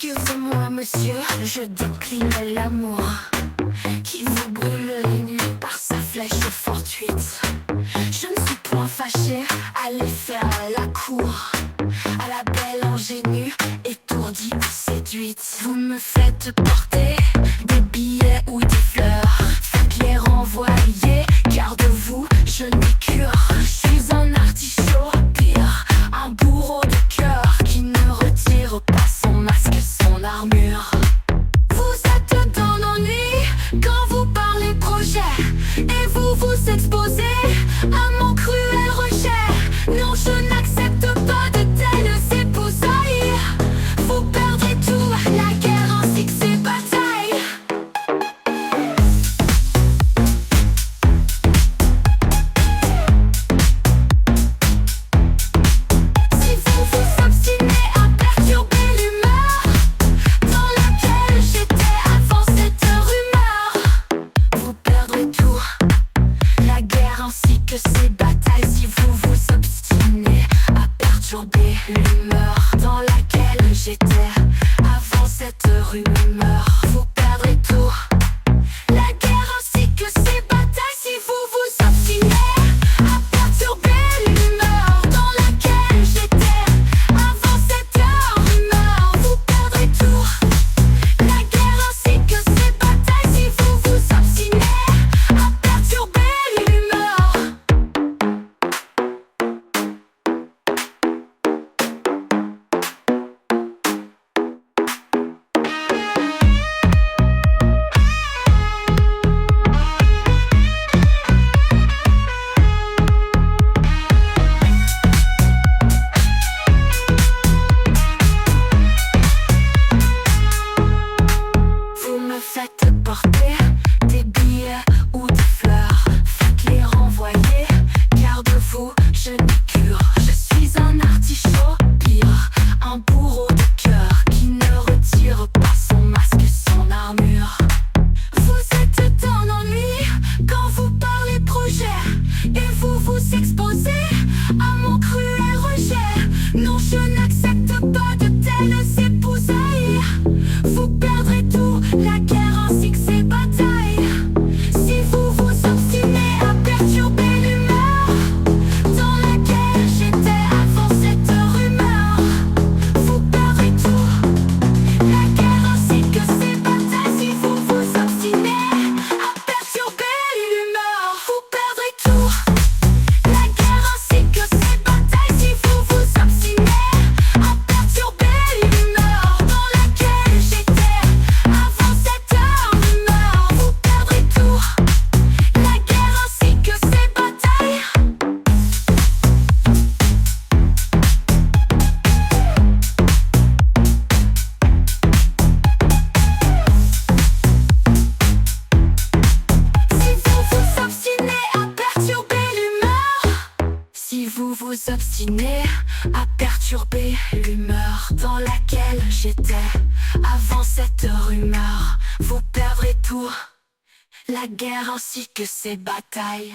Excusez-moi monsieur, je décline l'amour qui vous brûle les nuits par sa flèche fortuite. Je ne suis point fâché, allez faire la cour à la belle ingénue, étourdie ou séduite. Vous me faites porter des billets ou des fleurs, faites-les renvoyer, car de vous je n'ai cure. Je suis un artichaut, pire, un bourreau de cœur qui ne retire pas son masque, son armure. Vous êtes dans l'ennui quand vous parlez projet, et vous vous exposez à mon cruel rejet. Non, je n'accepte pas de telles épousailles. Vous perdrez tout, la guerre ainsi que ses batailles. Si vous vous obstinez à perturber l'humeur dans laquelle j'étais avant cette rumeur, vous perdrez tout, la guerre ainsi que ses batailles. Si vous vous obstinez à perturber l'humeur dans laquelle j'étais avant cette rumeur, vous perdrez tout, la guerre ainsi que ses batailles. Si vous vous obstinez à perturber l'humeur dans laquelle j'étais avant cette rumeur, vous perdrez tout, la guerre ainsi que ses batailles. Si vous vous obstinez à perturber l'humeur. Vous me faites porter des billets ou des fleurs, faites-les renvoyer, car de vous je n'ai cure. Je suis un artichaut, pire, un bourreau de cœur qui ne retire pas son masque, son armure. Vous êtes dans l'ennui quand vous parlez projet, et vous vous exposez à mon cruel rejet. Non, je n'accepte pas de telles épousailles. Vous perdrez tout, la guerre ainsi que ses batailles. Si vous vous obstinez à perturber l'humeur dans laquelle j'étais avant cette rumeur, vous perdrez tout, la guerre ainsi que ses batailles. Si vous vous obstinez à perturber l'humeur, vous perdrez tout, la guerre ainsi que ses batailles. Si vous vous obstinez à perturber l'humeur dans laquelle j'étais avant cette rumeur, vous perdrez tout, la guerre ainsi que ses batailles. Si vous vous obstinez à perturber l'humeur dans laquelle j'étais avant cette rumeur, vous perdrez tout, la guerre ainsi que ses batailles.